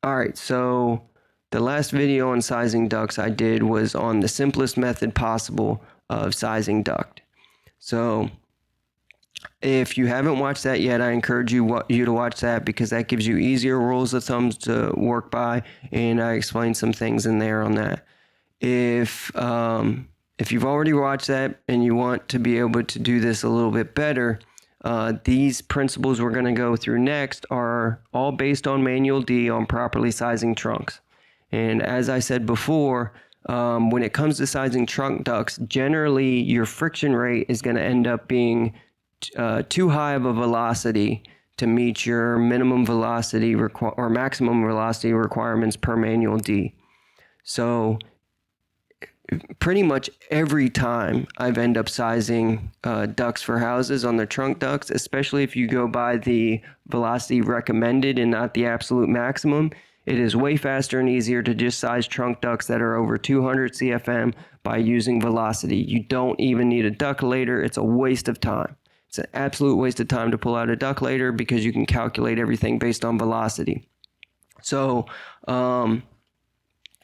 All right, so the last video on sizing ducts I did was on the simplest method possible of sizing duct. So if you haven't watched that yet, I encourage you to watch that, because that gives you easier rules of thumbs to work by, and I explain some things in there on that. If you've already watched that and you want to be able to do this a little bit better, these principles we're going to go through next are all based on Manual D on properly sizing trunks. And as I said before, when it comes to sizing trunk ducts, generally your friction rate is going to end up being too high of a velocity to meet your minimum velocity or maximum velocity requirements per Manual D. So pretty much every time I've ended up sizing ducts for houses on their trunk ducts, especially if you go by the velocity recommended and not the absolute maximum, it is way faster and easier to just size trunk ducts that are over 200 CFM by using velocity. You don't even need a ductlator. It's a waste of time. It's an absolute waste of time to pull out a ductlator, because you can calculate everything based on velocity. So when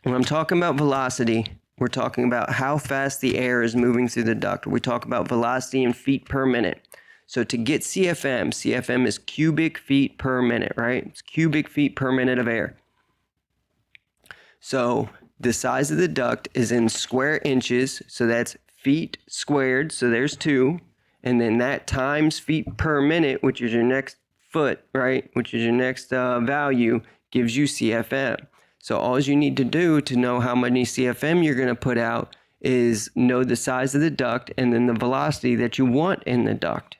I'm talking about velocity, we're talking about how fast the air is moving through the duct. We talk about velocity in feet per minute. So to get CFM is cubic feet per minute, right? It's cubic feet per minute of air. So the size of the duct is in square inches, so that's feet squared, so there's 2. And then that times feet per minute, which is your next foot, right? Which is your next value, gives you CFM. So all you need to do to know how many CFM you're going to put out is know the size of the duct and then the velocity that you want in the duct.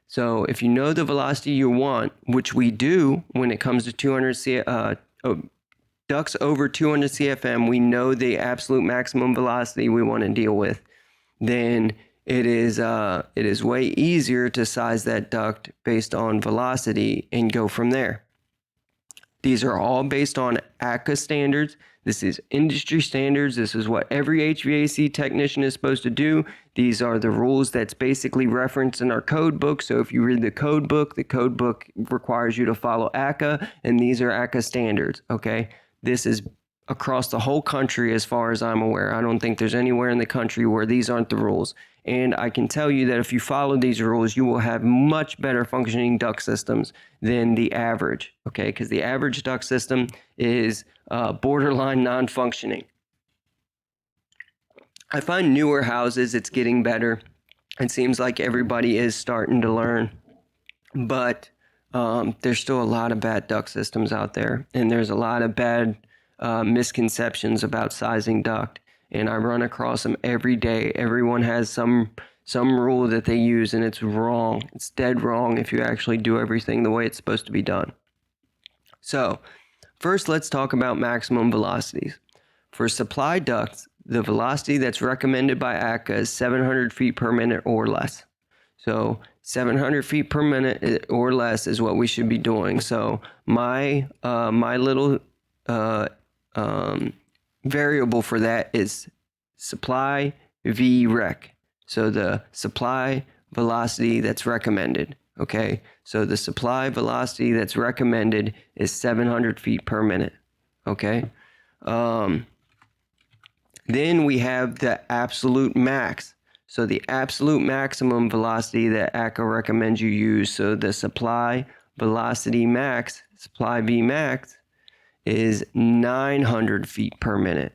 So if you know the velocity you want, which we do when it comes to ducts over 200 CFM, we know the absolute maximum velocity we want to deal with, then it is way easier to size that duct based on velocity and go from there. These are all based on ACA standards. This is industry standards. This is what every HVAC technician is supposed to do. These are the rules that's basically referenced in our code book. So if you read the code book requires you to follow ACA, and these are ACA standards, okay? This is across the whole country as far as I'm aware. I don't think there's anywhere in the country where these aren't the rules. And I can tell you that if you follow these rules, you will have much better functioning duct systems than the average, okay? Because the average duct system is borderline non-functioning. I find newer houses, it's getting better. It seems like everybody is starting to learn. But there's still a lot of bad duct systems out there. And there's a lot of bad misconceptions about sizing duct, and I run across them every day. Everyone has some rule that they use, and it's wrong. It's dead wrong if you actually do everything the way it's supposed to be done. So first, let's talk about maximum velocities. For supply ducts, the velocity that's recommended by ACA is 700 feet per minute or less. So 700 feet per minute or less is what we should be doing. So my little variable for that is supply V rec. So the supply velocity that's recommended. Okay, so the supply velocity that's recommended is 700 feet per minute. Okay, then we have the absolute max. So the absolute maximum velocity that ACA recommends you use. So the supply velocity max, supply V max, is 900 feet per minute.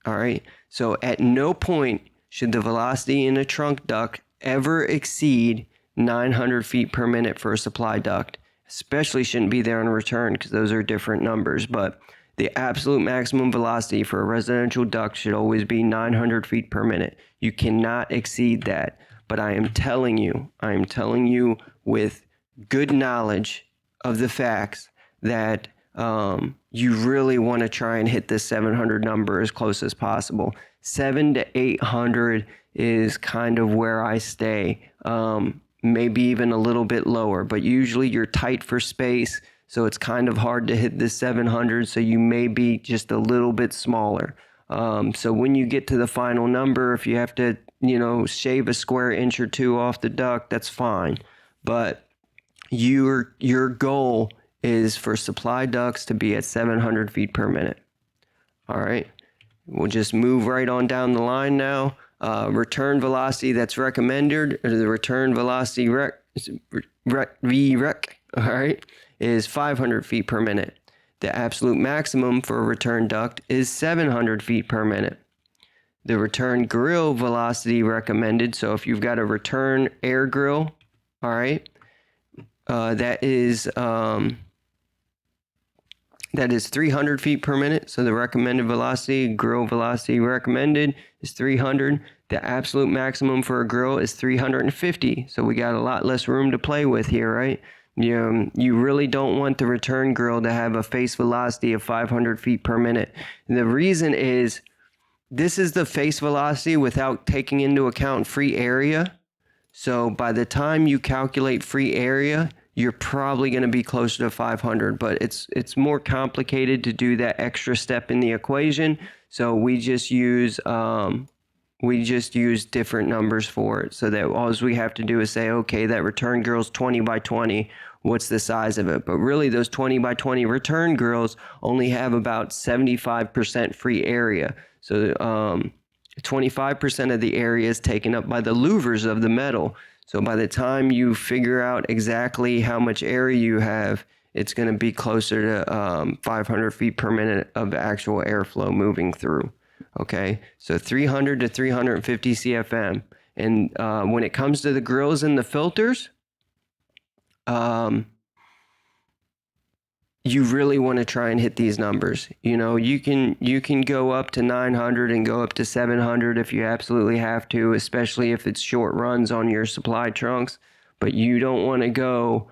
All right. So at no point should the velocity in a trunk duct ever exceed 900 feet per minute for a supply duct. Especially shouldn't be there on return, because those are different numbers. But the absolute maximum velocity for a residential duct should always be 900 feet per minute. You cannot exceed that. But I am telling you with good knowledge of the facts that you really want to try and hit this 700 number as close as possible. 700 to 800 is kind of where I stay. Maybe even a little bit lower, but usually you're tight for space, so it's kind of hard to hit the 700, so you may be just a little bit smaller. So when you get to the final number, if you have to, shave a square inch or two off the duct, that's fine. But your goal is for supply ducts to be at 700 feet per minute. All right, we'll just move right on down the line now. Return velocity that's recommended, or the return velocity rec, all right, is 500 feet per minute. The absolute maximum for a return duct is 700 feet per minute. The return grill velocity recommended, so if you've got a return air grill, all right, that is 300 feet per minute. So the recommended velocity, grill velocity recommended, is 300. The absolute maximum for a grill is 350. So we got a lot less room to play with here, right? You really don't want the return grill to have a face velocity of 500 feet per minute. And the reason is, this is the face velocity without taking into account free area. So by the time you calculate free area, you're probably going to be closer to 500, but it's more complicated to do that extra step in the equation. So we just use different numbers for it, so that all we have to do is say, okay, that return grill's 20 by 20. What's the size of it? But really, those 20 by 20 return grills only have about 75% free area. So 25% of the area is taken up by the louvers of the metal. So by the time you figure out exactly how much area you have, it's going to be closer to 500 feet per minute of actual airflow moving through. Okay, so 300 to 350 CFM. And when it comes to the grills and the filters, you really want to try and hit these numbers. You know, you can go up to 900 and go up to 700 if you absolutely have to, especially if it's short runs on your supply trunks. But you don't want to go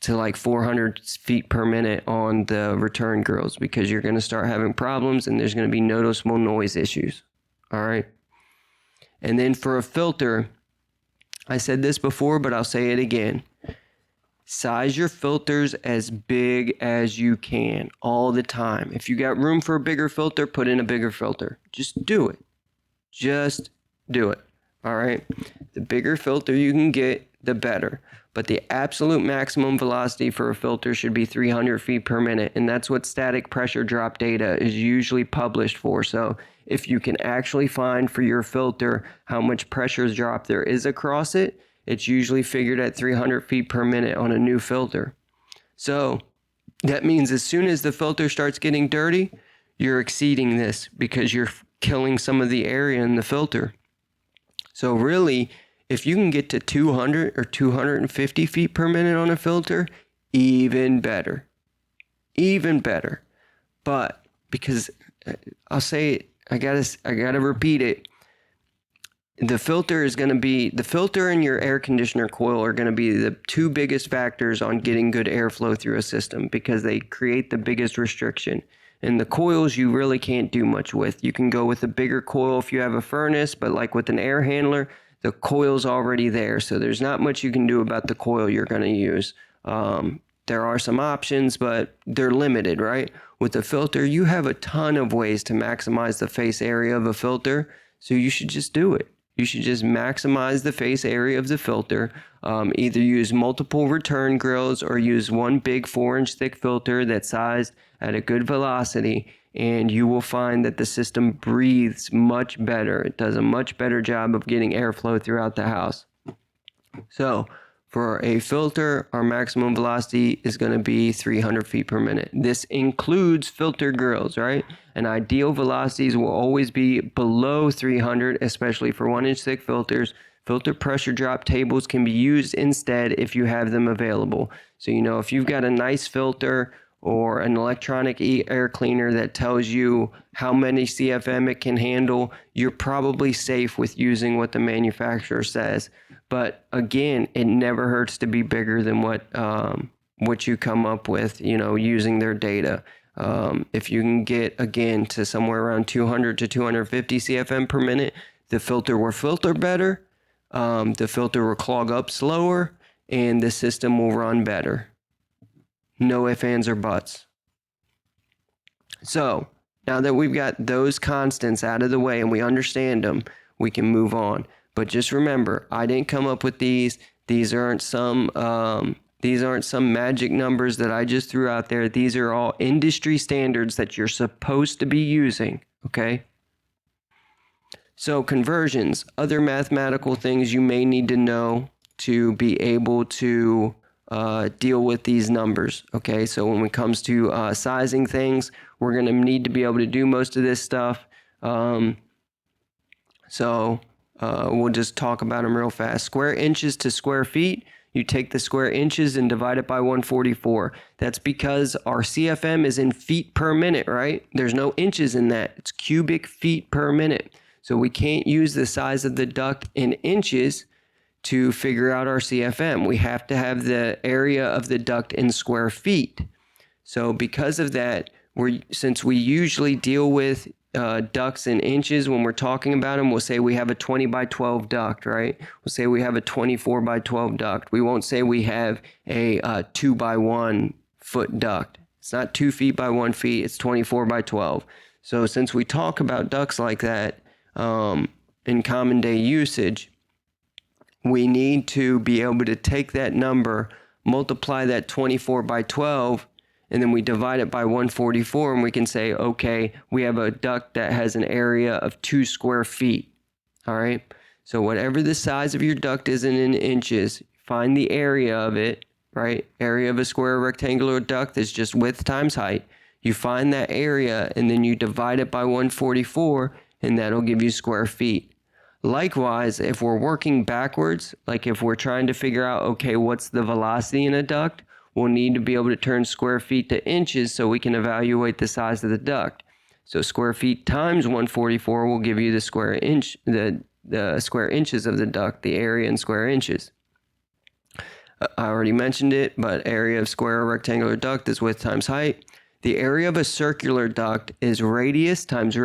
to like 400 feet per minute on the return grills, because you're going to start having problems and there's going to be noticeable noise issues. All right. And then for a filter, I said this before, but I'll say it again. Size your filters as big as you can all the time. If you got room for a bigger filter, put in a bigger filter. Just do it. Just do it. All right. The bigger filter you can get, the better. But the absolute maximum velocity for a filter should be 300 feet per minute. And that's what static pressure drop data is usually published for. So if you can actually find for your filter how much pressure drop there is across it, it's usually figured at 300 feet per minute on a new filter. So that means as soon as the filter starts getting dirty, you're exceeding this because you're killing some of the area in the filter. So really, if you can get to 200 or 250 feet per minute on a filter, even better. Even better. But because I'll say it, I gotta repeat it. The filter and your air conditioner coil are going to be the two biggest factors on getting good airflow through a system, because they create the biggest restriction. And the coils you really can't do much with. You can go with a bigger coil if you have a furnace, but like with an air handler, the coil's already there. So there's not much you can do about the coil you're going to use. There are some options, but they're limited, right? With a filter, you have a ton of ways to maximize the face area of a filter. So you should just do it. You should just maximize the face area of the filter. Either use multiple return grills or use one big 4-inch thick filter that's sized at a good velocity, and you will find that the system breathes much better. It does a much better job of getting airflow throughout the house. So for a filter, our maximum velocity is going to be 300 feet per minute. This includes filter grills, right? And ideal velocities will always be below 300, especially for 1-inch thick filters. Filter pressure drop tables can be used instead if you have them available. So, you know, if you've got a nice filter or an electronic air cleaner that tells you how many CFM it can handle, you're probably safe with using what the manufacturer says. But again, it never hurts to be bigger than what you come up with, you know, using their data. If you can get, again, to somewhere around 200 to 250 CFM per minute, the filter will filter better, the filter will clog up slower, and the system will run better. No ifs, ands, or buts. So now that we've got those constants out of the way and we understand them, we can move on. But just remember, I didn't come up with these. These aren't some These aren't some magic numbers that I just threw out there. These are all industry standards that you're supposed to be using, okay? So conversions, other mathematical things you may need to know to be able to deal with these numbers, okay? So when it comes to sizing things, we're going to need to be able to do most of this stuff. We'll just talk about them real fast. Square inches to square feet. You take the square inches and divide it by 144. That's because our CFM is in feet per minute, right? There's no inches in that. It's cubic feet per minute. So we can't use the size of the duct in inches to figure out our CFM. We have to have the area of the duct in square feet. So because of that, since we usually deal with ducts in inches when we're talking about them, we'll say we have a 20 by 12 duct, right? We'll say we have a 24 by 12 duct. We won't say we have a 2 by 1 foot duct. It's not 2 feet by 1 feet, it's 24 by 12. So since we talk about ducts like that in common day usage, we need to be able to take that number, multiply that 24 by 12, and then we divide it by 144, and we can say, okay, we have a duct that has an area of 2 square feet. All right. So whatever the size of your duct is in inches, find the area of it, right? Area of a square rectangular duct is just width times height. You find that area, and then you divide it by 144, and that'll give you square feet. Likewise, if we're working backwards, like if we're trying to figure out, okay, what's the velocity in a duct, we'll need to be able to turn square feet to inches so we can evaluate the size of the duct. So square feet times 144 will give you the square inch, the square inches of the duct, the area in square inches. I already mentioned it, but area of square or rectangular duct is width times height. The area of a circular duct is radius times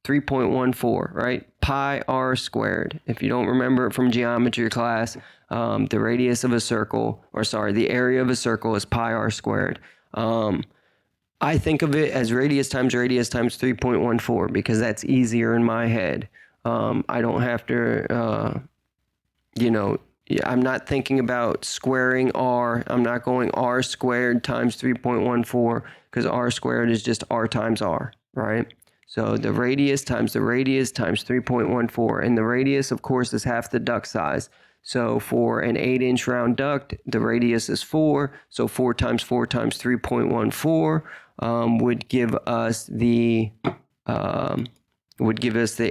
3.14, right? Pi r squared. If you don't remember it from geometry class, the radius of a circle, the area of a circle is pi r squared. I think of it as radius times 3.14 because that's easier in my head. I don't have to, I'm not thinking about squaring r. I'm not going r squared times 3.14 because r squared is just r times r, right? So the radius times 3.14, and the radius, of course, is half the duct size. So for an 8-inch round duct, the radius is 4. So 4 times 3.14 would give us the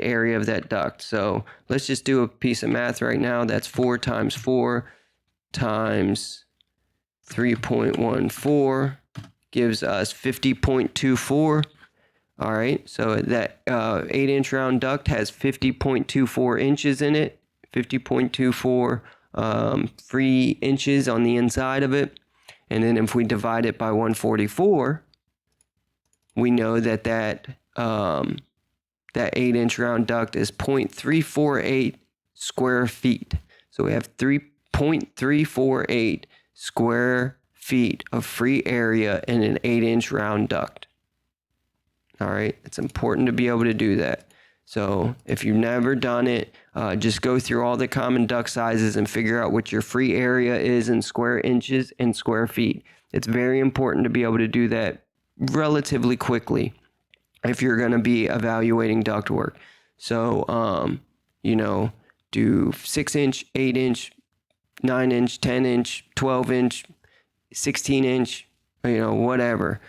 area of that duct. So let's just do a piece of math right now. That's 4 times 3.14 gives us 50.24. All right, so that 8-inch round duct has 50.24 inches in it, 50.24 free inches on the inside of it. And then if we divide it by 144, we know that 8-inch round duct is 0.348 square feet. So we have 3.348 square feet of free area in an 8-inch round duct. All right, it's important to be able to do that. So if you've never done it, just go through all the common duct sizes and figure out what your free area is in square inches and square feet. It's very important to be able to do that relatively quickly if you're going to be evaluating ductwork. So, do 6-inch, 8-inch, 9-inch, 10-inch, 12-inch, 16-inch, whatever.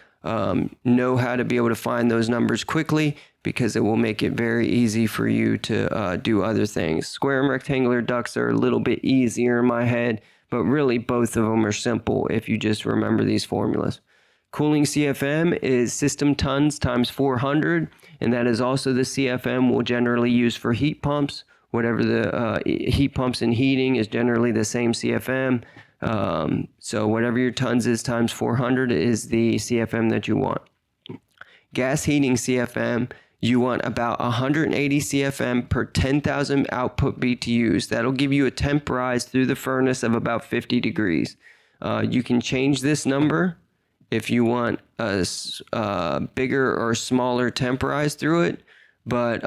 Know how to be able to find those numbers quickly because it will make it very easy for you to do other things. Square and rectangular ducts are a little bit easier in my head, but really both of them are simple if you just remember these formulas. Cooling CFM is system tons times 400, and that is also the CFM we'll generally use for heat pumps. Whatever the heat pumps and heating is generally the same CFM. So whatever your tons is times 400 is the CFM that you want. Gas heating CFM, you want about 180 CFM per 10,000 output BTUs. That'll give you a temp rise through the furnace of about 50 degrees. You can change this number if you want a bigger or smaller temp rise through it, but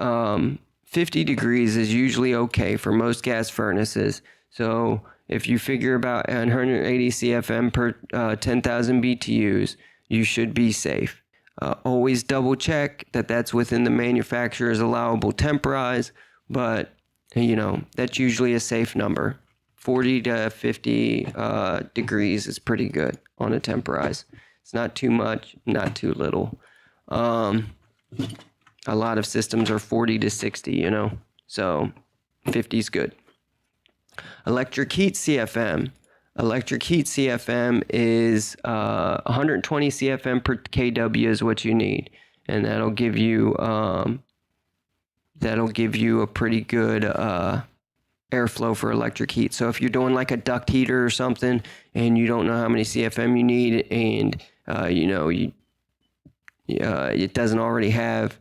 50 degrees is usually okay for most gas furnaces. So if you figure about 180 CFM per 10,000 BTUs, you should be safe. Always double check that that's within the manufacturer's allowable temporize, but you know, that's usually a safe number. 40 to 50 degrees is pretty good on a temporize. It's not too much, not too little. A lot of systems are 40 to 60, you know, so 50 is good. Electric heat CFM. Electric heat CFM is 120 CFM per kW is what you need, and that'll give you a pretty good airflow for electric heat. So if you're doing like a duct heater or something, and you don't know how many CFM you need, and you know it doesn't already have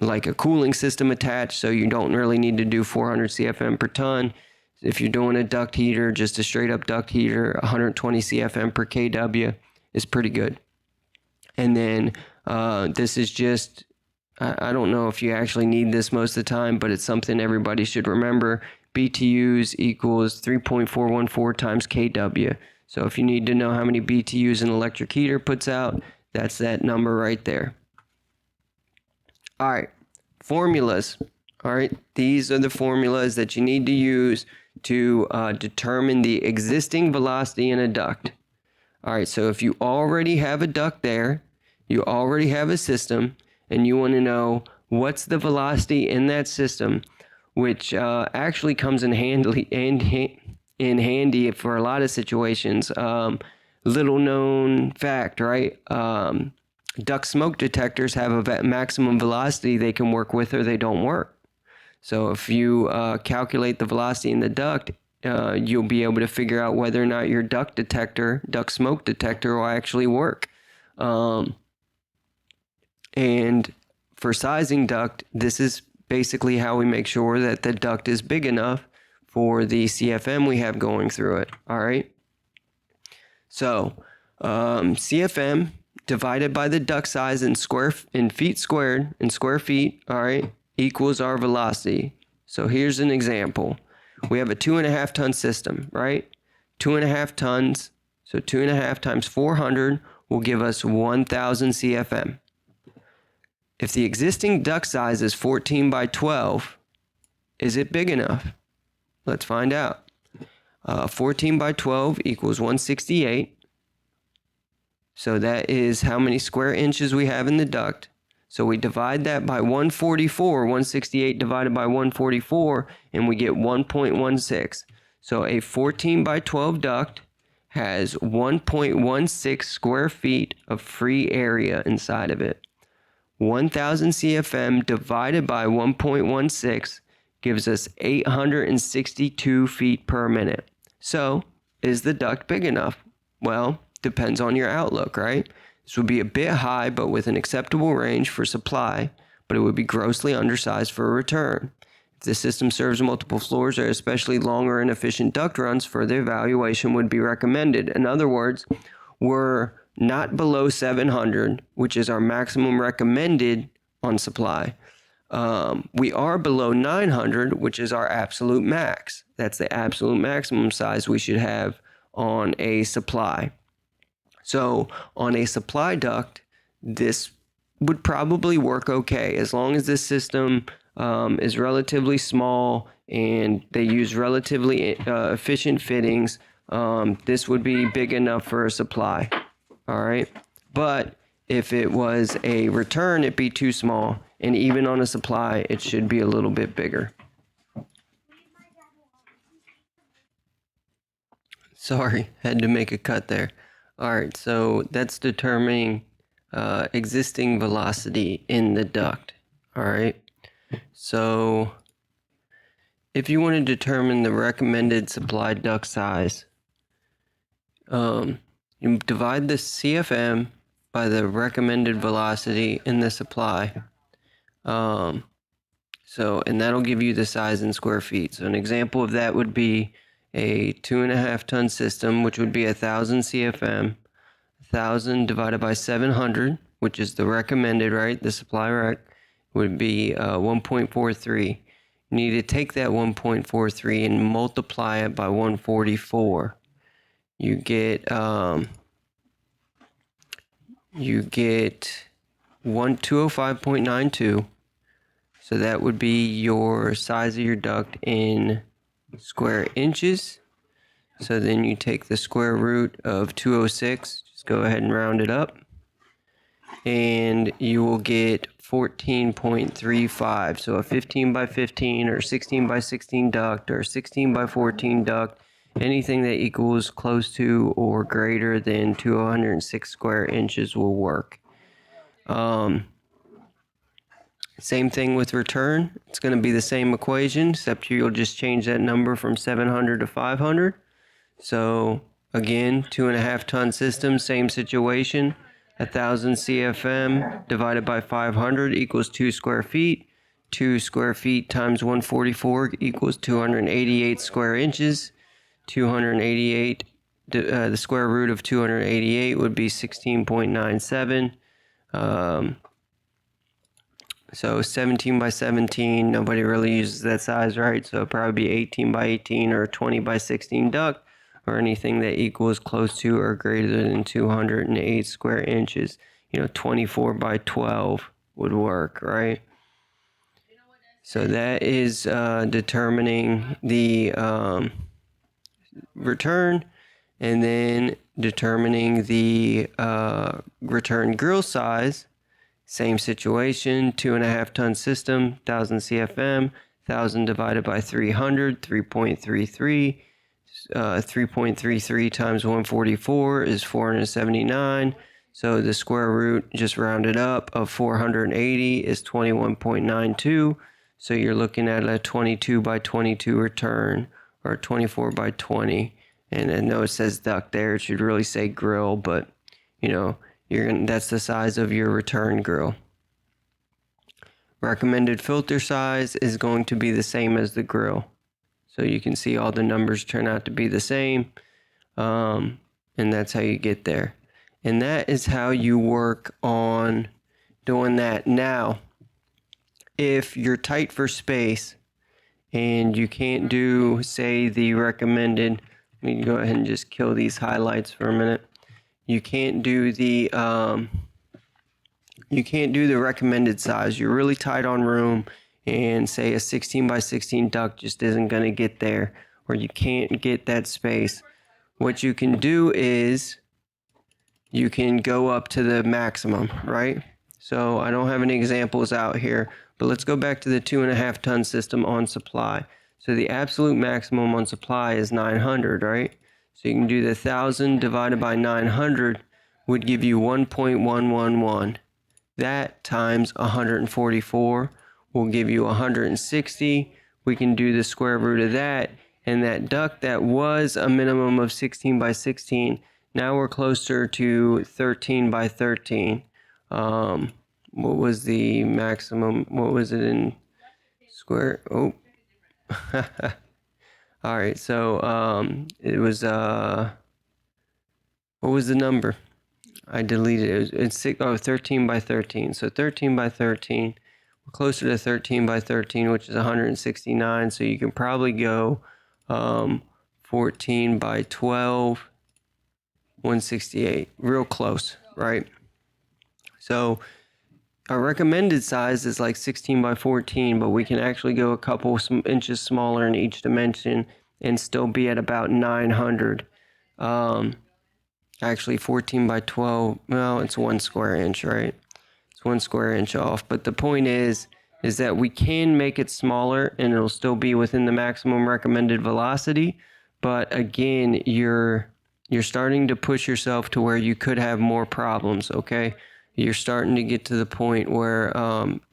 like a cooling system attached, so you don't really need to do 400 CFM per ton. If you're doing a duct heater, just a straight up duct heater, 120 CFM per kW is pretty good. And then this is just, I don't know if you actually need this most of the time, but it's something everybody should remember. BTUs equals 3.414 times kW. So if you need to know how many BTUs an electric heater puts out, that's that number right there. All right, formulas. All right, these are the formulas that you need to use to determine the existing velocity in a duct. All right, so if you already have a duct there, you already have a system, and you want to know what's the velocity in that system, which actually comes in handy for a lot of situations. Little known fact, right? Duct smoke detectors have a maximum velocity they can work with, or they don't work. So if you calculate the velocity in the duct, you'll be able to figure out whether or not your duct smoke detector will actually work. And for sizing duct, this is basically how we make sure that the duct is big enough for the CFM we have going through it. All right. So CFM divided by the duct size in feet squared in square feet. All right. Equals our velocity. So here's an example. We have a 2.5 ton system, right? 2.5 tons. So 2.5 times 400 will give us 1,000 CFM. If the existing duct size is 14 by 12, is it big enough? Let's find out. 14 by 12 equals 168. So that is how many square inches we have in the duct. So we divide that by 144, 168 divided by 144, and we get 1.16. So a 14 by 12 duct has 1.16 square feet of free area inside of it. 1,000 CFM divided by 1.16 gives us 862 feet per minute. So is the duct big enough? Well, depends on your outlook, right? This would be a bit high, but with an acceptable range for supply, but it would be grossly undersized for a return. If the system serves multiple floors or especially longer and efficient duct runs, further evaluation would be recommended. In other words, we're not below 700, which is our maximum recommended on supply. We are below 900, which is our absolute max. That's the absolute maximum size we should have on a supply. So on a supply duct, this would probably work okay as long as this system is relatively small and they use relatively efficient fittings. This would be big enough for a supply. All right. But if it was a return, it'd be too small. And even on a supply, it should be a little bit bigger. Sorry, had to make a cut there. All right, so that's determining existing velocity in the duct. All right, so if you want to determine the recommended supply duct size, you divide the CFM by the recommended velocity in the supply. And that'll give you the size in square feet. So an example of that would be a 2.5 ton system, which would be 1,000 CFM. 1,000 divided by 700, which is the recommended, right? The supply rec would be 1.43. you need to take that 1.43 and multiply it by 144. You get 205.92. So that would be your size of your duct in square inches. So then you take the square root of 206, just go ahead and round it up, and you will get 14.35. So a 15 by 15 or 16 by 16 duct or 16 by 14 duct, anything that equals close to or greater than 206 square inches will work. Same thing with return. It's going to be the same equation, except you'll just change that number from 700 to 500. So again, 2.5 ton system, same situation. 1,000 CFM divided by 500 equals 2 square feet. 2 square feet times 144 equals 288 square inches. 288, the square root of 288 would be 16.97. So 17 by 17, nobody really uses that size, right? So it'd probably be 18 by 18 or 20 by 16 duct, or anything that equals close to or greater than 208 square inches. 24 by 12 would work, right? So that is determining the return, and then determining the return grill size. Same situation, 2.5 ton system, 1,000 CFM, 1,000 divided by 300, 3.33. 3.33 times 144 is 479. So the square root, just rounded up, of 480 is 21.92. So you're looking at a 22 by 22 return, or 24 by 20. And I know it says duct there, it should really say grill, but that's the size of your return grill. Recommended filter size is going to be the same as the grill. So you can see all the numbers turn out to be the same. And that's how you get there. And that is how you work on doing that. Now, if you're tight for space and you can't do, say, the recommended, let me go ahead and just kill these highlights for a minute. You can't do the recommended size. You're really tight on room, and say a 16 by 16 duct just isn't going to get there, or you can't get that space. What you can do is you can go up to the maximum, right? So I don't have any examples out here, but let's go back to the 2.5 ton system on supply. So the absolute maximum on supply is 900, right? So you can do the 1,000 divided by 900 would give you 1.111. That times 144 will give you 160. We can do the square root of that. And that duct that was a minimum of 16 by 16, now we're closer to 13 by 13. What was the maximum? What was it in square? Oh. All right, so it was what was the number? I deleted it. It's 13 by 13. So 13 by 13. We're closer to 13 by 13, which is 169. So you can probably go 14 by 12, 168. Real close, right? So our recommended size is like 16 by 14, but we can actually go a couple inches smaller in each dimension and still be at about 900. Actually 14 by 12, well, it's 1 square inch, right? It's 1 square inch off. But the point is that we can make it smaller and it'll still be within the maximum recommended velocity. But again, you're starting to push yourself to where you could have more problems, okay? You're starting to get to the point where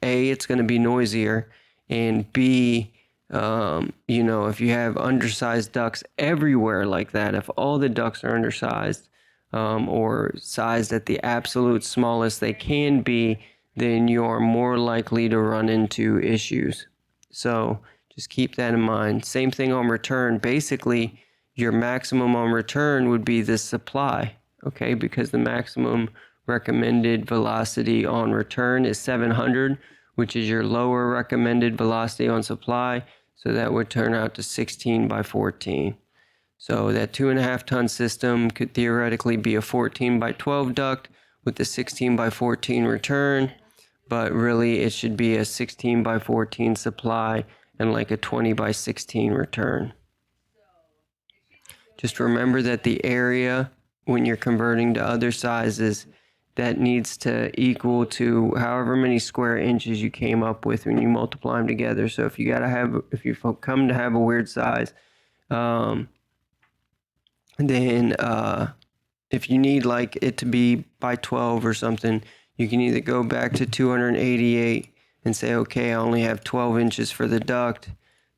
A, it's going to be noisier, and B, if you have undersized ducts everywhere like that, if all the ducts are undersized or sized at the absolute smallest they can be, then you're more likely to run into issues. So just keep that in mind. Same thing on return. Basically, your maximum on return would be the supply, okay? Because the maximum recommended velocity on return is 700, which is your lower recommended velocity on supply. So that would turn out to 16 by 14. So that 2.5 ton system could theoretically be a 14 by 12 duct with the 16 by 14 return, but really it should be a 16 by 14 supply and like a 20 by 16 return. Just remember that the area, when you're converting to other sizes, that needs to equal to however many square inches you came up with when you multiply them together. So if you come to have a weird size, then if you need like it to be by 12 or something, you can either go back to 288 and say, okay, I only have 12 inches for the duct.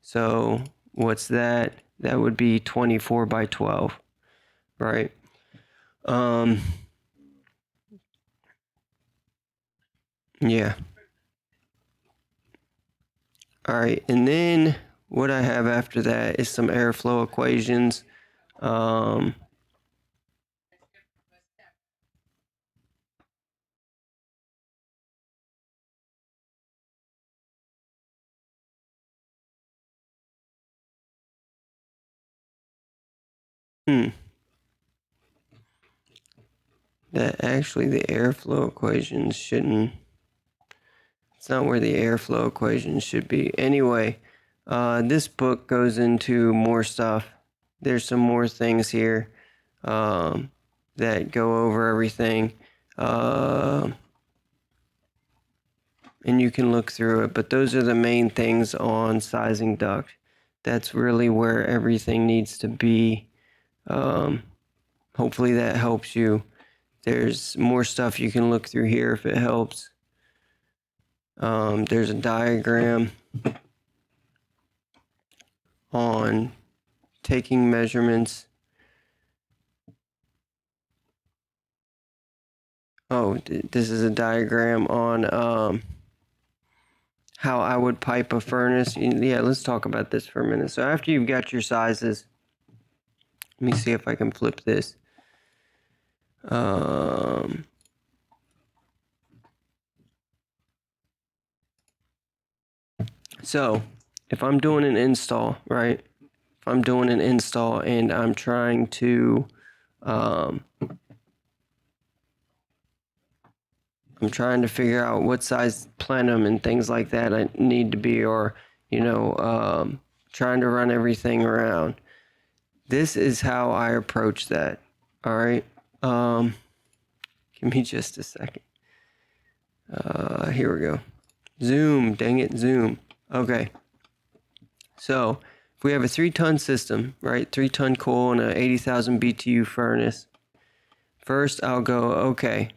So what's that? That would be 24 by 12, right? Yeah. All right, and then what I have after that is some airflow equations. That actually the airflow equations shouldn't. It's not where the airflow equations should be. Anyway, this book goes into more stuff. There's some more things here that go over everything. And you can look through it, but those are the main things on sizing duct. That's really where everything needs to be. Hopefully that helps you. There's more stuff you can look through here if it helps. There's a diagram on taking measurements. Oh, this is a diagram on how I would pipe a furnace. Yeah, let's talk about this for a minute. So after you've got your sizes, let me see if I can flip this. So if I'm doing an install, right? If I'm doing an install and I'm trying to figure out what size plenum and things like that I need to be, or trying to run everything around. This is how I approach that. All right. Give me just a second. Here we go. Zoom, dang it, zoom. Okay. So if we have a 3-ton system, right? 3-ton coal and a 80,000 BTU furnace. First, I'll go, okay,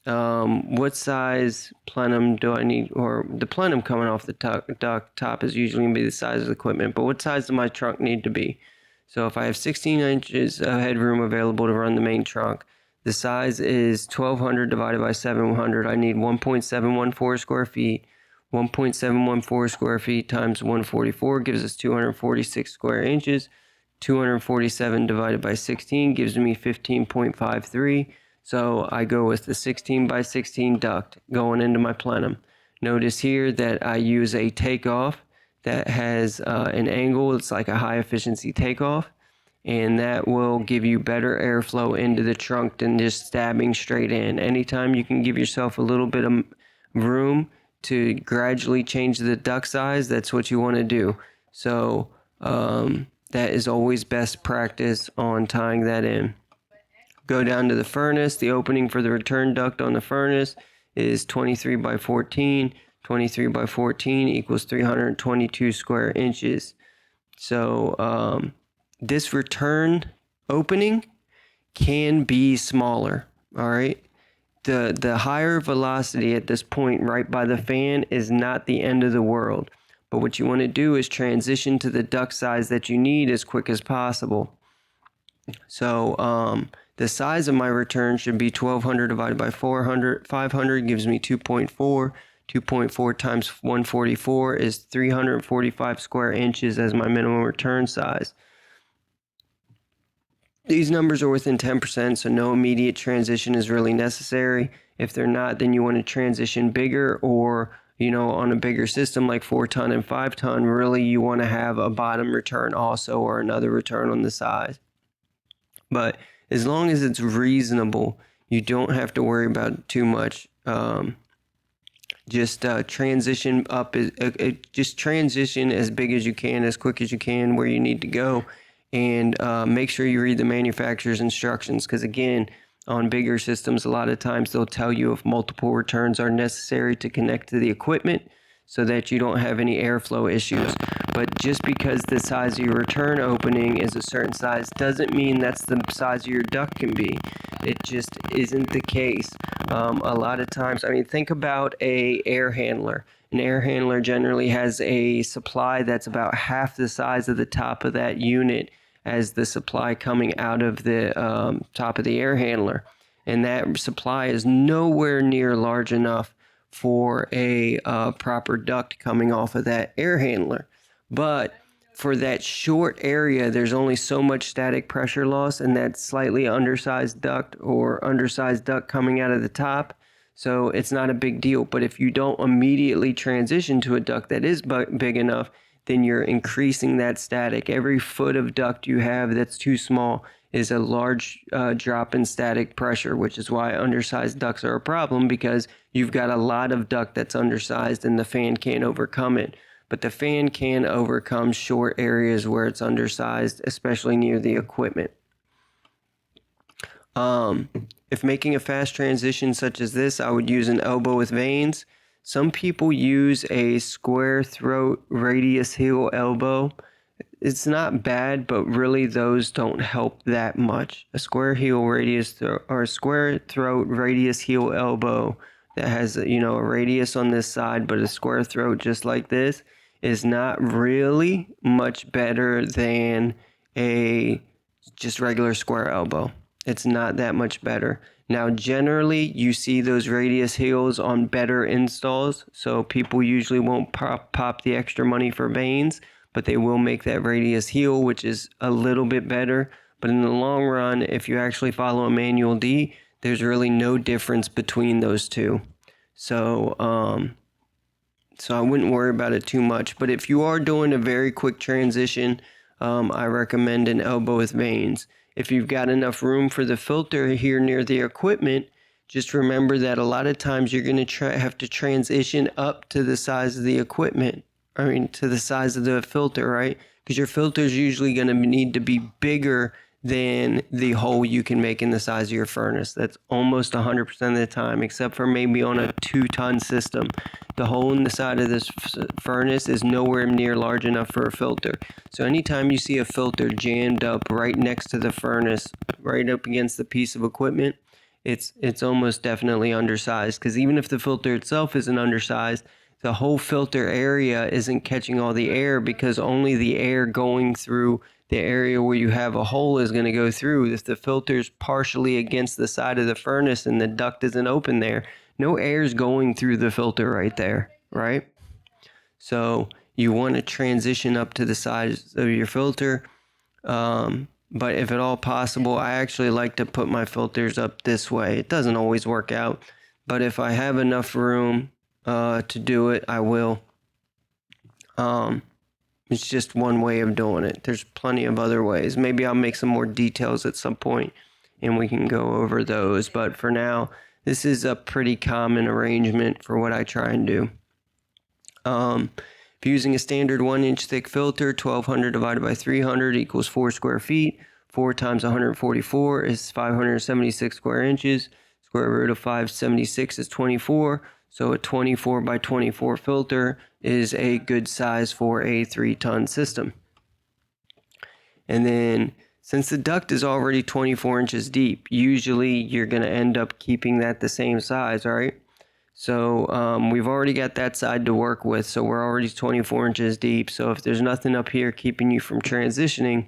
what size plenum do I need? Or the plenum coming off the duct top is usually going to be the size of the equipment, but what size does my trunk need to be? So if I have 16 inches of headroom available to run the main trunk, the size is 1,200 divided by 700. I need 1.714 square feet. 1.714 square feet times 144 gives us 246 square inches. 247 divided by 16 gives me 15.53. So I go with the 16 by 16 duct going into my plenum. Notice here that I use a takeoff that has an angle. It's like a high efficiency takeoff, and that will give you better airflow into the trunk than just stabbing straight in. Anytime you can give yourself a little bit of room to gradually change the duct size, that's what you want to do. So that is always best practice on tying that in. Go down to the furnace. The opening for the return duct on the furnace is 23 by 14. 23 by 14 equals 322 square inches. So this return opening can be smaller, all right? The higher velocity at this point right by the fan is not the end of the world. But what you want to do is transition to the duct size that you need as quick as possible. So the size of my return should be 1,200 divided by 500 gives me 2.4. 2.4 times 144 is 345 square inches as my minimum return size. These numbers are within 10%, so no immediate transition is really necessary. If they're not, then you want to transition bigger, or on a bigger system like 4-ton and 5-ton, really you want to have a bottom return also, or another return on the side. But as long as it's reasonable, you don't have to worry about too much. Just transition up, just transition as big as you can, as quick as you can where you need to go, and make sure you read the manufacturer's instructions, because again, on bigger systems, a lot of times they'll tell you if multiple returns are necessary to connect to the equipment so that you don't have any airflow issues. But just because the size of your return opening is a certain size doesn't mean that's the size of your duct can be. It just isn't the case. A lot of times, think about an air handler. An air handler generally has a supply that's about half the size of the top of that unit as the supply coming out of the top of the air handler. And that supply is nowhere near large enough for a proper duct coming off of that air handler. But for that short area, there's only so much static pressure loss in that slightly undersized duct or undersized duct coming out of the top. So it's not a big deal. But if you don't immediately transition to a duct that is big enough, then you're increasing that static. Every foot of duct you have that's too small is a large drop in static pressure, which is why undersized ducts are a problem, because you've got a lot of duct that's undersized and the fan can't overcome it. But the fan can overcome short areas where it's undersized, especially near the equipment. If making a fast transition such as this, I would use an elbow with vanes. Some people use a square throat radius heel elbow. It's not bad, but really those don't help that much. A square heel radius or a square throat radius heel elbow that has a radius on this side, but a square throat just like this is not really much better than a just regular square elbow. It's not that much better. Now, generally, you see those radius heels on better installs, so people usually won't pop the extra money for vanes, but they will make that radius heel, which is a little bit better. But in the long run, if you actually follow a manual D, there's really no difference between those two. So I wouldn't worry about it too much. But if you are doing a very quick transition, I recommend an elbow with vanes. If you've got enough room for the filter here near the equipment, just remember that a lot of times you're going to have to transition up to the size of the equipment. To the size of the filter, right? Because your filter is usually going to need to be bigger than the hole you can make in the size of your furnace. That's almost 100% of the time, except for maybe on a 2-ton system. The hole in the side of this furnace is nowhere near large enough for a filter. So anytime you see a filter jammed up right next to the furnace, right up against the piece of equipment, it's almost definitely undersized. Because even if the filter itself isn't undersized, the whole filter area isn't catching all the air, because only the air going through the area where you have a hole is going to go through. If the filter's partially against the side of the furnace and the duct isn't open there, no air's going through the filter right there, right? So you want to transition up to the size of your filter. But if at all possible, I actually like to put my filters up this way. It doesn't always work out, but if I have enough room to do it, I will. It's just one way of doing it. There's plenty of other ways. Maybe I'll make some more details at some point and we can go over those. But for now, this is a pretty common arrangement for what I try and do. If using a standard 1-inch thick filter, 1200 divided by 300 equals 4 square feet. 4 times 144 is 576 square inches. Square root of 576 is 24. So a 24 by 24 filter is a good size for a 3-ton system. And then since the duct is already 24 inches deep, usually you're going to end up keeping that the same size, right? So we've already got that side to work with, so we're already 24 inches deep. So if there's nothing up here keeping you from transitioning,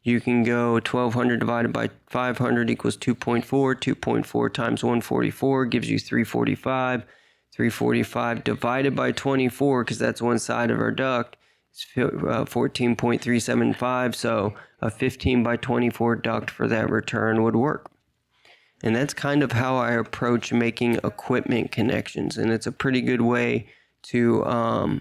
you can go 1200 divided by 500 equals 2.4. 2.4 times 144 gives you 345. 345 divided by 24, because that's one side of our duct, is 14.375. So a 15 by 24 duct for that return would work. And that's kind of how I approach making equipment connections. And it's a pretty good way to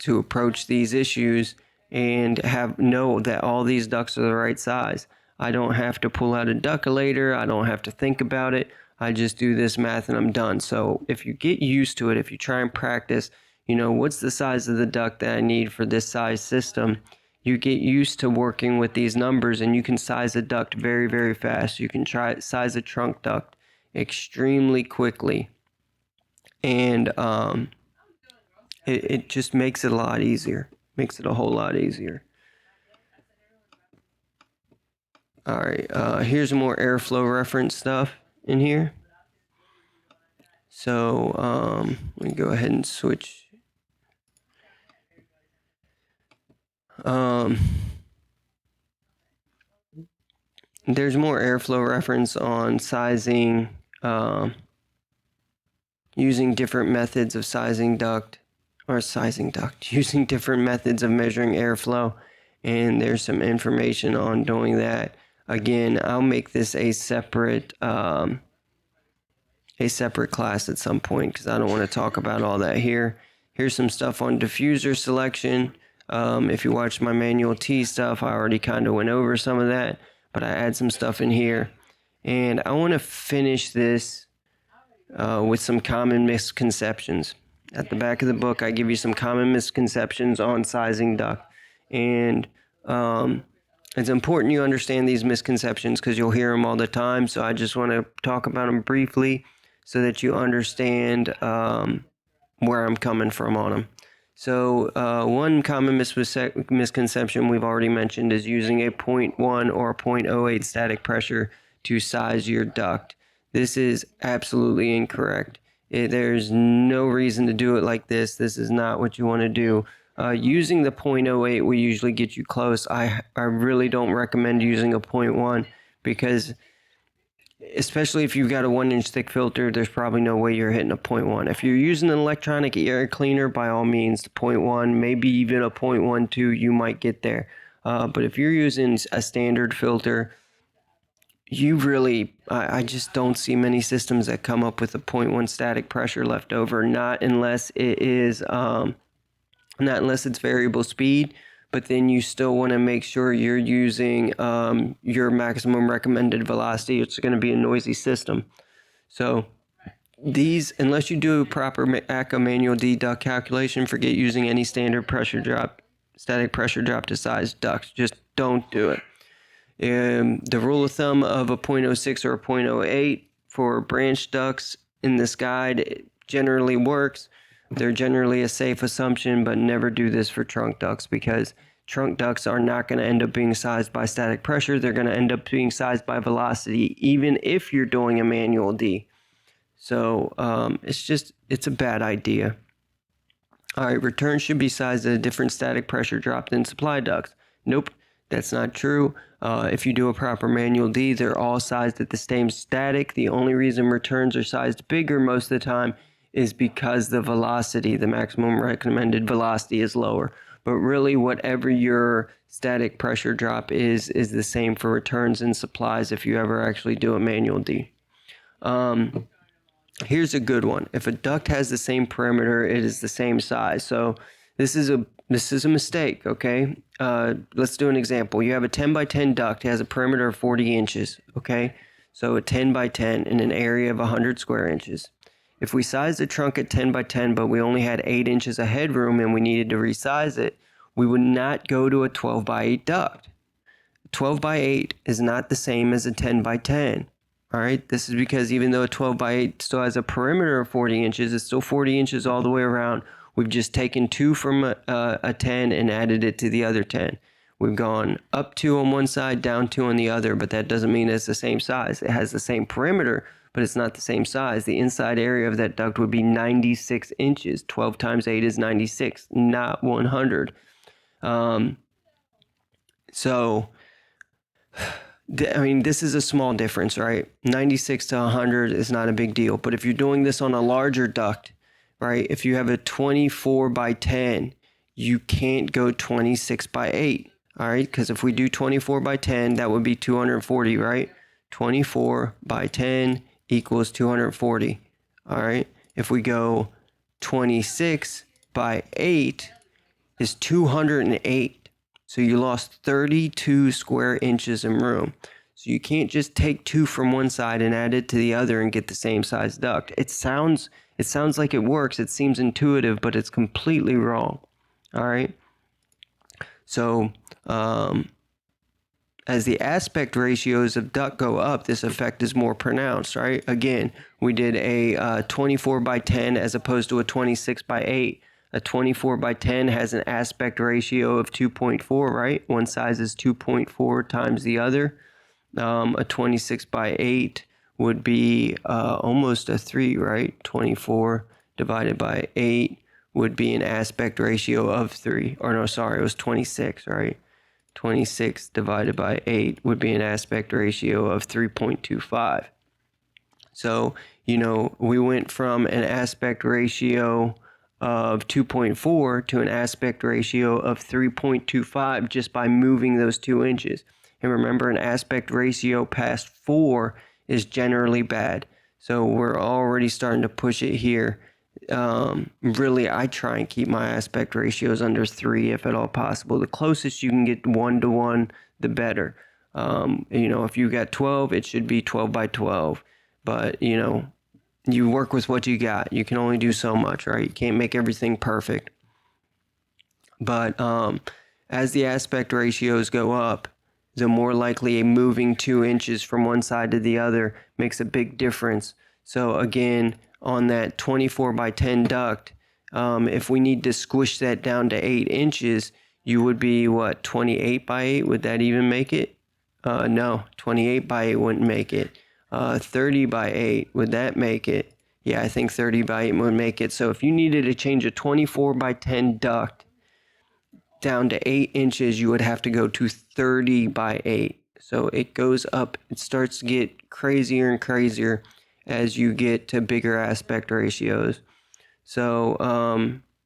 approach these issues and know that all these ducts are the right size. I don't have to pull out a ductilator. I don't have to think about it. I just do this math and I'm done. So if you get used to it, if you try and practice, you know, what's the size of the duct that I need for this size system? You get used to working with these numbers and you can size a duct very, very fast. You can size a trunk duct extremely quickly. And it just makes it a lot easier. Makes it a whole lot easier. All right, here's more airflow reference stuff in here. So let me go ahead and switch. There's more airflow reference on sizing, using different methods of sizing duct, using different methods of measuring airflow. And there's some information on doing that. Again, I'll make this a separate class at some point because I don't want to talk about all that here. Here's some stuff on diffuser selection. If you watch my manual T stuff, I already kind of went over some of that, but I add some stuff in here. And I want to finish this with some common misconceptions. At the back of the book, I give you some common misconceptions on sizing duct. And it's important you understand these misconceptions because you'll hear them all the time. So I just want to talk about them briefly so that you understand where I'm coming from on them. So one common misconception we've already mentioned is using a 0.1 or 0.08 static pressure to size your duct. This is absolutely incorrect. There's no reason to do it like this. This is not what you want to do. Using the 0.08 will usually get you close. I really don't recommend using a 0.1 because especially if you've got a 1-inch thick filter, there's probably no way you're hitting a 0.1. If you're using an electronic air cleaner, by all means, 0.1, maybe even a 0.12, you might get there. But if you're using a standard filter, you really, I just don't see many systems that come up with a 0.1 static pressure left over, not unless it's variable speed. But then you still want to make sure you're using your maximum recommended velocity. It's going to be a noisy system. So these, unless you do a proper ACA manual D duct calculation, forget using any standard static pressure drop to size ducts. Just don't do it. The rule of thumb of a 0.06 or a 0.08 for branch ducts in this guide generally works. They're generally a safe assumption, but never do this for trunk ducts because trunk ducts are not going to end up being sized by static pressure. They're going to end up being sized by velocity, even if you're doing a manual D. So it's a bad idea. All right, returns should be sized at a different static pressure drop than supply ducts. Nope, that's not true. If you do a proper manual D, they're all sized at the same static. The only reason returns are sized bigger most of the time is because the velocity, the maximum recommended velocity, is lower. But really, whatever your static pressure drop is the same for returns and supplies if you ever actually do a manual D. Here's a good one. If a duct has the same perimeter, it is the same size. So this is a mistake, okay? Let's do an example. You have a 10 by 10 duct. It has a perimeter of 40 inches, okay? So a 10 by 10 in an area of 100 square inches. If we sized the trunk at 10 by 10, but we only had 8 inches of headroom and we needed to resize it, we would not go to a 12 by 8 duct. 12 by 8 is not the same as a 10 by 10. All right, this is because even though a 12 by 8 still has a perimeter of 40 inches, it's still 40 inches all the way around. We've just taken 2 from a 10 and added it to the other 10. We've gone up 2 on one side, down 2 on the other, but that doesn't mean it's the same size. It has the same perimeter, but it's not the same size. The inside area of that duct would be 96 inches. 12 times 8 is 96, not 100. This is a small difference, right? 96 to 100 is not a big deal. But if you're doing this on a larger duct, right? If you have a 24 by 10, you can't go 26 by 8, all right? Because if we do 24 by 10, that would be 240, right? 24 by 10 equals 240, all right? If we go 26 by 8 is 208. So you lost 32 square inches in room. So you can't just take 2 from one side and add it to the other and get the same size duct. It sounds like it works. It seems intuitive, but it's completely wrong. All right. So as the aspect ratios of duct go up, this effect is more pronounced, right? Again, we did a 24 by 10 as opposed to a 26 by 8. A 24 by 10 has an aspect ratio of 2.4, right? One size is 2.4 times the other. A 26 by 8 would be almost a 3, right? 24 divided by 8 would be an aspect ratio of 3. Or no, sorry, it was 26, right? 26 divided by 8 would be an aspect ratio of 3.25. So, we went from an aspect ratio of 2.4 to an aspect ratio of 3.25 just by moving those 2 inches. And remember, an aspect ratio past 4 is generally bad. So we're already starting to push it here. Really, I try and keep my aspect ratios under 3 if at all possible. The closest you can get 1 to 1, the better. If you got 12, it should be 12 by 12. But, you work with what you got. You can only do so much, right? You can't make everything perfect. But as the aspect ratios go up, the more likely a moving 2 inches from one side to the other makes a big difference. So again, on that 24 by 10 duct, if we need to squish that down to 8 inches, you would be, 28 by 8? Would that even make it? No, 28 by 8 wouldn't make it. 30 by 8, would that make it? Yeah, I think 30 by 8 would make it. So if you needed to change a 24 by 10 duct down to 8 inches, you would have to go to 30 by 8. So it goes up, it starts to get crazier and crazier as you get to bigger aspect ratios. So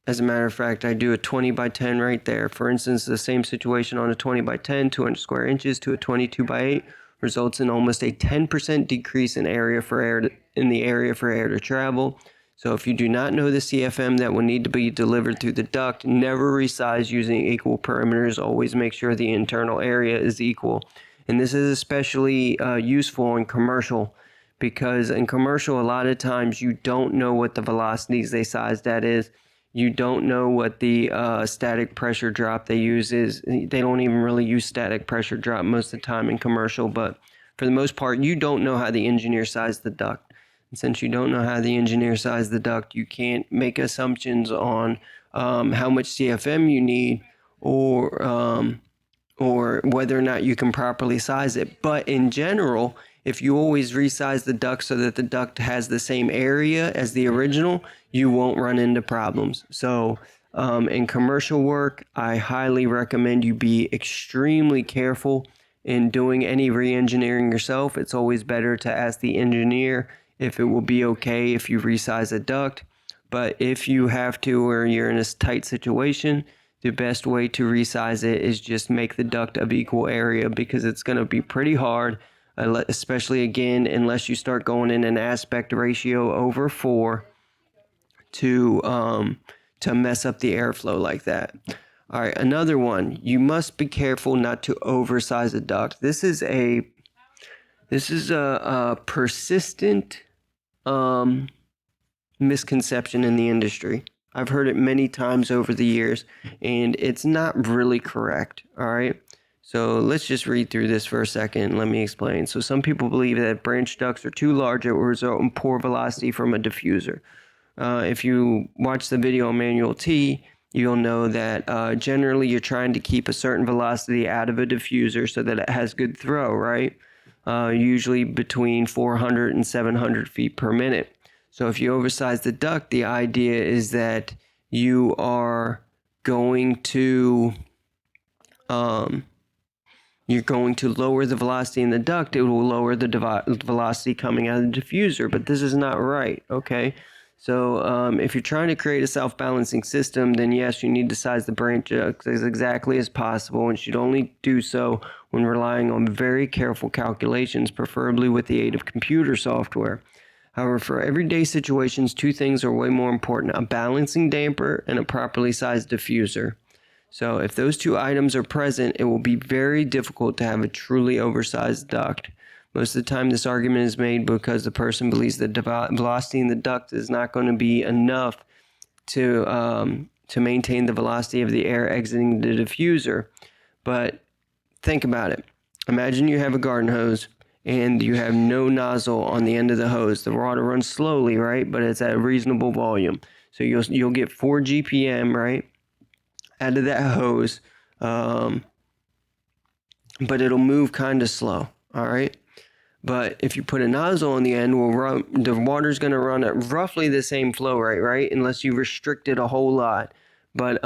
as a matter of fact, I do a 20 by 10 right there. For instance, the same situation on a 20 by 10, 200 square inches to a 22 by 8 results in almost a 10% decrease in the area for air to travel. So if you do not know the CFM that will need to be delivered through the duct, never resize using equal perimeters. Always make sure the internal area is equal. And this is especially useful in commercial, because in commercial, a lot of times you don't know what the velocities they size that is. You don't know what the static pressure drop they use is. They don't even really use static pressure drop most of the time in commercial, but for the most part, you don't know how the engineer sized the duct. And since you don't know how the engineer sized the duct, you can't make assumptions on how much CFM you need or whether or not you can properly size it. But in general, if you always resize the duct so that the duct has the same area as the original, you won't run into problems. So in commercial work, I highly recommend you be extremely careful in doing any re-engineering yourself. It's always better to ask the engineer if it will be okay if you resize a duct. But if you have to, or you're in a tight situation, the best way to resize it is just make the duct of equal area, because it's going to be pretty hard, especially again, unless you start going in an aspect ratio over 4 to mess up the airflow like that. All right, another one. You must be careful not to oversize a duct. This is a persistent misconception in the industry. I've heard it many times over the years, and it's not really correct. All right. So let's just read through this for a second. Let me explain. So some people believe that branch ducts are too large. It will result in poor velocity from a diffuser. If you watch the video on manual T, you'll know that generally you're trying to keep a certain velocity out of a diffuser so that it has good throw, right? Usually between 400 and 700 feet per minute. So if you oversize the duct, the idea is that you are going to lower the velocity in the duct. It will lower the velocity coming out of the diffuser, but this is not right, okay? So if you're trying to create a self-balancing system, then yes, you need to size the branch ducts as exactly as possible, and should only do so when relying on very careful calculations, preferably with the aid of computer software. However, for everyday situations, two things are way more important: a balancing damper and a properly sized diffuser. So if those two items are present, it will be very difficult to have a truly oversized duct. Most of the time, this argument is made because the person believes that the velocity in the duct is not going to be enough to maintain the velocity of the air exiting the diffuser. But think about it. Imagine you have a garden hose and you have no nozzle on the end of the hose. The water runs slowly, right? But it's at a reasonable volume. So you'll get 4 GPM, right, out of that hose. But it'll move kind of slow, all right? But if you put a nozzle on the end, the water's going to run at roughly the same flow rate, right? Unless you restrict it a whole lot. But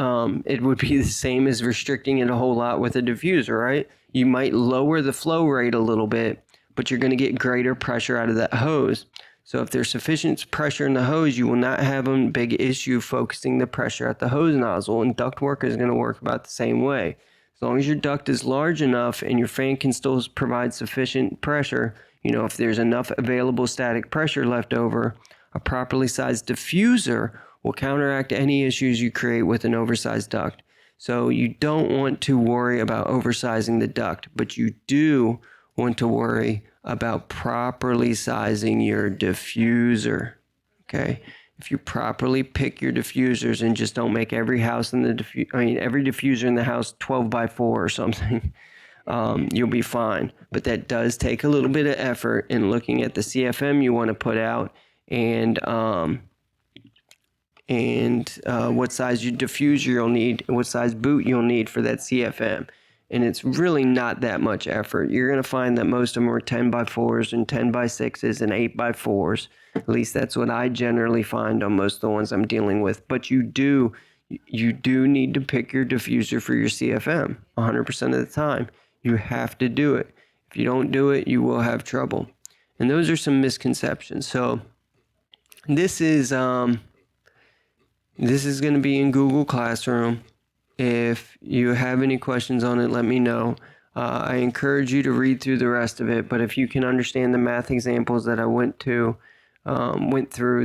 it would be the same as restricting it a whole lot with a diffuser, right? You might lower the flow rate a little bit, but you're going to get greater pressure out of that hose. So if there's sufficient pressure in the hose, you will not have a big issue focusing the pressure at the hose nozzle, and ductwork is going to work about the same way. As long as your duct is large enough and your fan can still provide sufficient pressure, if there's enough available static pressure left over, a properly sized diffuser will counteract any issues you create with an oversized duct. So you don't want to worry about oversizing the duct, but you do want to worry about properly sizing your diffuser. Okay? If you properly pick your diffusers and just don't make every house in the every diffuser in the house 12 by 4 or something, you'll be fine. But that does take a little bit of effort in looking at the CFM you want to put out and what size your diffuser you'll need, what size boot you'll need for that CFM. And it's really not that much effort. You're going to find that most of them are 10 by 4s and 10 by 6s and 8 by 4s. At least that's what I generally find on most of the ones I'm dealing with. But you do need to pick your diffuser for your CFM 100% of the time. You have to do it. If you don't do it, you will have trouble. And those are some misconceptions. So this is going to be in Google Classroom. If you have any questions on it, let me know. I encourage you to read through the rest of it, but if you can understand the math examples that I went through,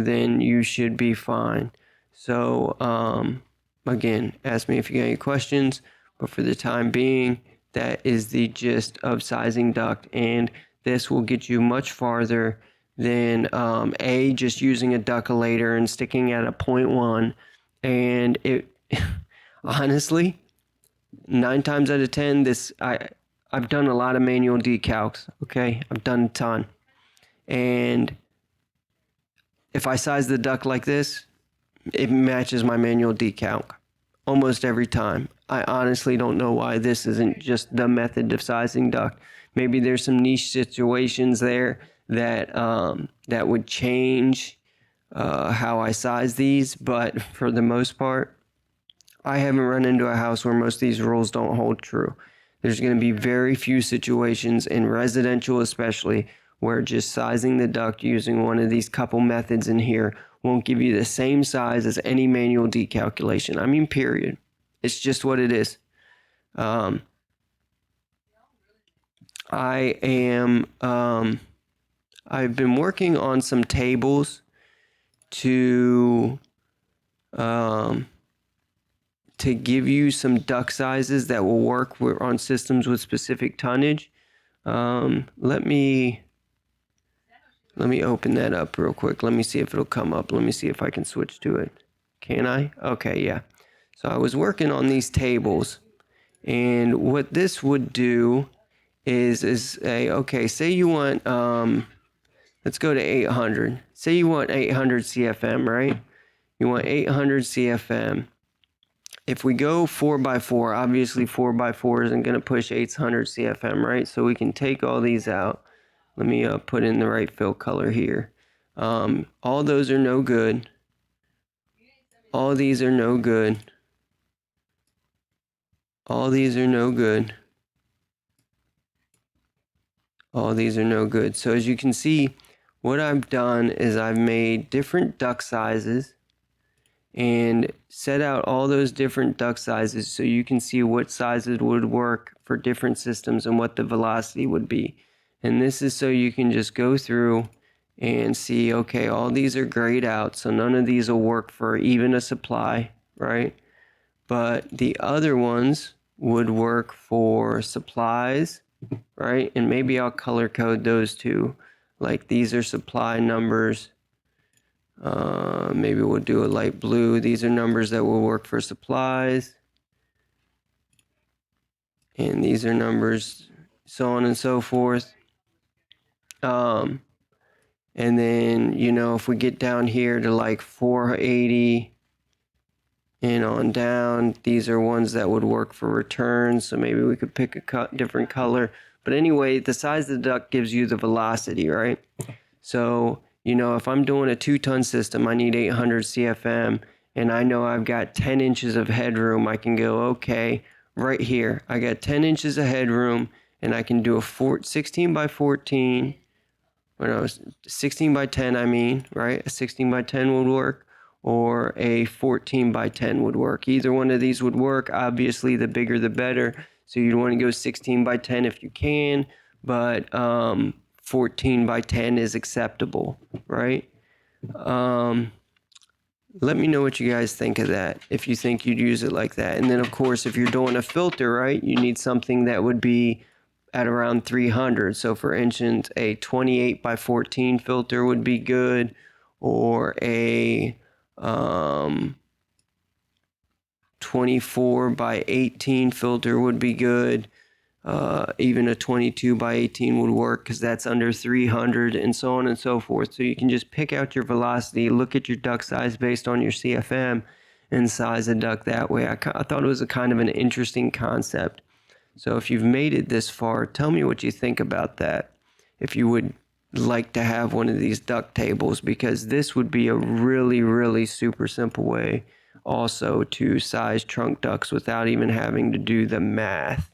then you should be fine. So, again, ask me if you got any questions, but for the time being, that is the gist of sizing duct, and this will get you much farther than just using a ductilator and sticking at a 0.1, and it... Honestly, 9 times out of 10, I've done a lot of manual decalcs, okay? I've done a ton. And if I size the duct like this, it matches my manual decalc almost every time. I honestly don't know why this isn't just the method of sizing duct. Maybe there's some niche situations there that would change how I size these, but for the most part, I haven't run into a house where most of these rules don't hold true. There's going to be very few situations, in residential especially, where just sizing the duct using one of these couple methods in here won't give you the same size as any manual decalculation. I mean, period. It's just what it is. I've been working on some tables to give you some duct sizes that will work on systems with specific tonnage. Let me open that up real quick. Let me see if it'll come up. Let me see if I can switch to it. Can I? Okay, yeah. So I was working on these tables, and what this would do is say you want, let's go to 800. Say you want 800 CFM, right? You want 800 CFM. If we go 4x4, obviously 4x4 isn't going to push 800 CFM, right? So we can take all these out. Let me put in the right fill color here. All those are no good. All these are no good. All these are no good. All these are no good. So as you can see, what I've done is I've made different duct sizes and set out all those different duct sizes so you can see what sizes would work for different systems and what the velocity would be. And this is so you can just go through and see, okay, all these are grayed out, so none of these will work for even a supply, right? But the other ones would work for supplies, right? And maybe I'll color code those too. Like these are supply numbers. Maybe we'll do a light blue. These are numbers that will work for supplies. And these are numbers, so on and so forth. And then, you know, if we get down here to like 480 and on down, these are ones that would work for returns. So maybe we could pick a different color. But anyway, the size of the duct gives you the velocity, right? So, you know, if I'm doing a 2-ton system, I need 800 CFM, and I know I've got 10 inches of headroom. I can go, okay, right here, I got 10 inches of headroom, and I can do a 16 by 14, or no, 16 by 10, I mean, right? A 16 by 10 would work, or a 14 by 10 would work. Either one of these would work. Obviously, the bigger the better. So you'd want to go 16 by 10 if you can, but 14 by 10 is acceptable, right? Let me know what you guys think of that, if you think you'd use it like that. And then, of course, if you're doing a filter, right, you need something that would be at around 300. So, for instance, a 28 by 14 filter would be good, or a 24 by 18 filter would be good. Even a 22 by 18 would work because that's under 300, and so on and so forth. So you can just pick out your velocity, look at your duct size based on your CFM, and size a duct that way. I thought it was a kind of an interesting concept. So if you've made it this far, tell me what you think about that. If you would like to have one of these duct tables, because this would be a really, really super simple way also to size trunk ducts without even having to do the math.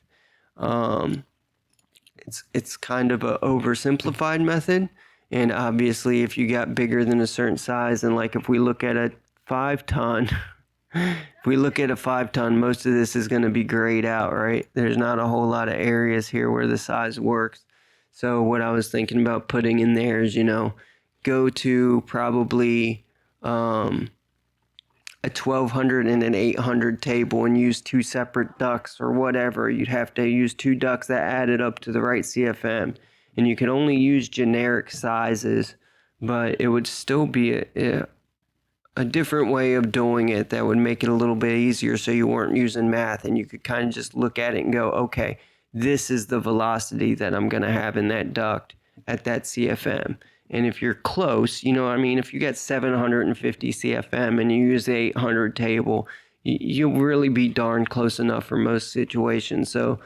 It's kind of a oversimplified method, and obviously if you got bigger than a certain size, and like if we look at a 5-ton, if we look at a 5-ton, most of this is going to be grayed out, right? There's not a whole lot of areas here where the size works. So what I was thinking about putting in there is, you know, go to probably a 1200 and an 800 table and use 2 separate ducts or whatever. You'd have to use 2 ducts that added up to the right CFM. And you can only use generic sizes, but it would still be a different way of doing it that would make it a little bit easier, so you weren't using math and you could kind of just look at it and go, okay, this is the velocity that I'm going to have in that duct at that CFM. And if you're close, you know what I mean, if you get 750 CFM and you use the 800 table, you'll really be darn close enough for most situations. So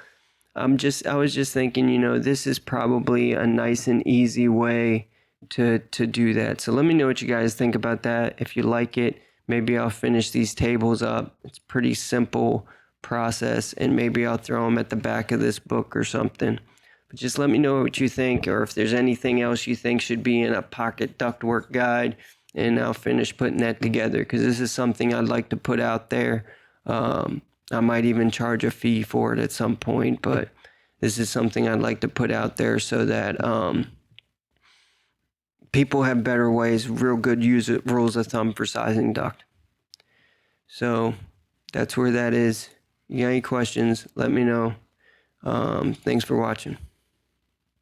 I was just thinking, you know, this is probably a nice and easy way to do that. So let me know what you guys think about that. If you like it, maybe I'll finish these tables up. It's a pretty simple process, and maybe I'll throw them at the back of this book or something. But just let me know what you think, or if there's anything else you think should be in a pocket ductwork guide, and I'll finish putting that together, because this is something I'd like to put out there. I might even charge a fee for it at some point, but this is something I'd like to put out there so that people have better ways, real good rules of thumb for sizing duct. So that's where that is. You got any questions, let me know. Thanks for watching.